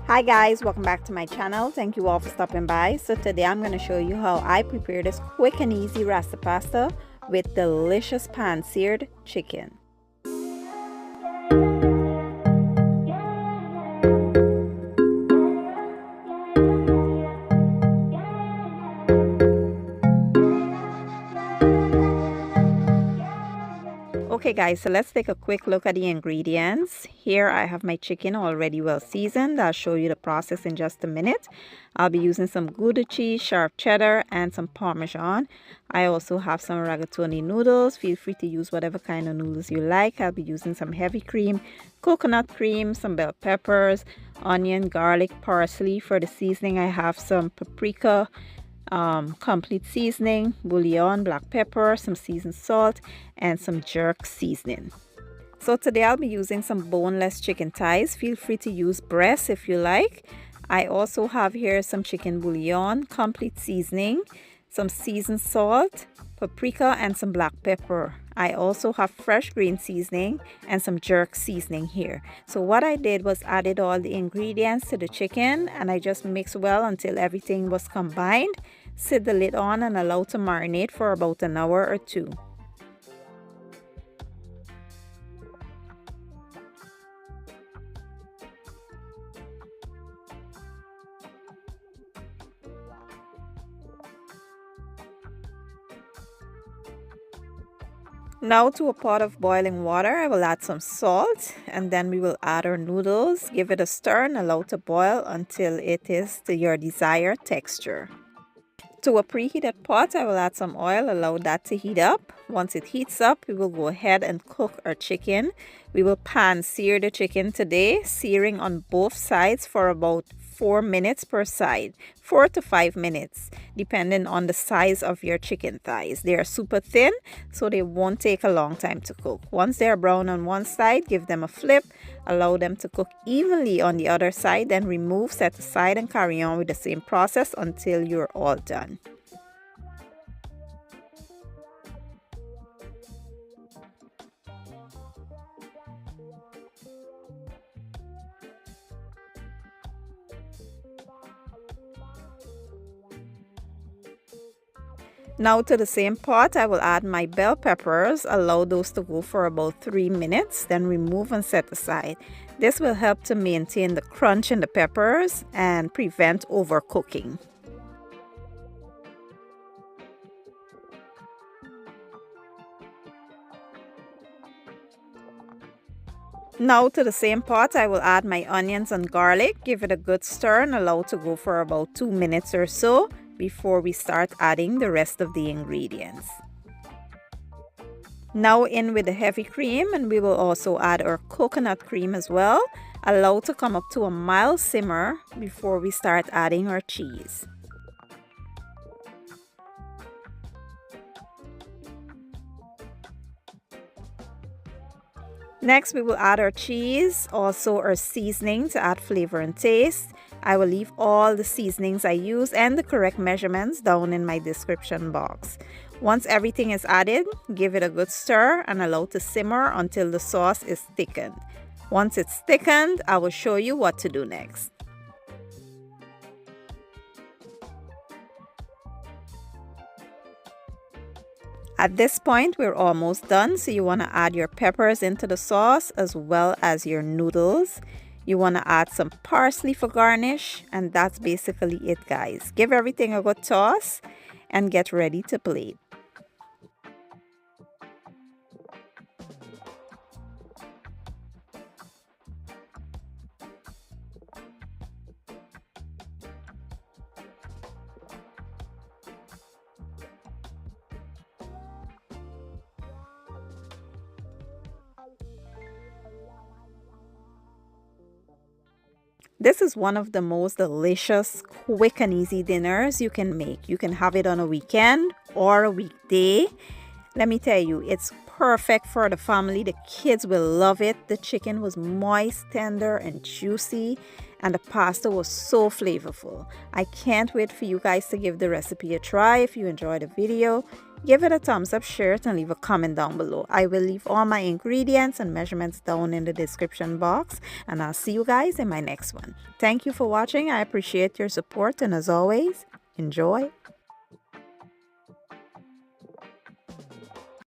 Hi guys, welcome back to my channel. Thank you all for stopping by. So today I'm going to show you how I prepare this quick and easy Rasta pasta with delicious pan-seared chicken. Okay guys, so let's take a quick look at the ingredients. Here I have my chicken already well seasoned. I'll show you the process in just a minute. I'll be using some Gouda cheese, sharp cheddar, and some parmesan. I also have some rigatoni noodles. Feel free to use whatever kind of noodles you like. I'll be using some heavy cream, coconut cream, some bell peppers, onion, garlic, parsley. For the seasoning I have some paprika, complete seasoning, bouillon, black pepper, some seasoned salt, and some jerk seasoning. So today I'll be using some boneless chicken thighs. Feel free to use breasts if you like. I also have here some chicken bouillon, complete seasoning, some seasoned salt, paprika, and some black pepper. I also have fresh green seasoning and some jerk seasoning here. So what I did was added all the ingredients to the chicken and I just mixed well until everything was combined. Sit the lid on and allow to marinate for about an hour or two. Now to a pot of boiling water, I will add some salt and then we will add our noodles. Give it a stir and allow to boil until it is to your desired texture. To a preheated pot, I will add some oil, allow that to heat up. Once it heats up, we will go ahead and cook our chicken. We will pan sear the chicken today, searing on both sides for about 4 minutes per side, 4 to 5 minutes, depending on the size of your chicken thighs. They are super thin, so they won't take a long time to cook. Once they are brown on one side, give them a flip, allow them to cook evenly on the other side, then remove, set aside, and carry on with the same process until you're all done. Now to the same pot, I will add my bell peppers, allow those to go for about 3 minutes, then remove and set aside. This will help to maintain the crunch in the peppers and prevent overcooking. Now to the same pot, I will add my onions and garlic, give it a good stir and allow to go for about 2 minutes or so before we start adding the rest of the ingredients. Now in with the heavy cream and we will also add our coconut cream as well. Allow to come up to a mild simmer before we start adding our cheese. Next, we will add our cheese, also our seasoning to add flavor and taste. I will leave all the seasonings I use and the correct measurements down in my description box. Once everything is added, give it a good stir and allow to simmer until the sauce is thickened. Once it's thickened, I will show you what to do next. At this point, we're almost done, so you want to add your peppers into the sauce as well as your noodles. You want to add some parsley for garnish, and that's basically it, guys. Give everything a good toss and get ready to plate. This is one of the most delicious, quick and easy dinners you can make. You can have it on a weekend or a weekday. Let me tell you, it's perfect for the family. The kids will love it. The chicken was moist, tender, and juicy, and the pasta was so flavorful. I can't wait for you guys to give the recipe a try. If you enjoyed the video, Give it a thumbs up, share it, and leave a comment down below. I will leave all my ingredients and measurements down in the description box, and I'll see you guys in my next one. Thank you for watching. I appreciate your support, and as always, enjoy.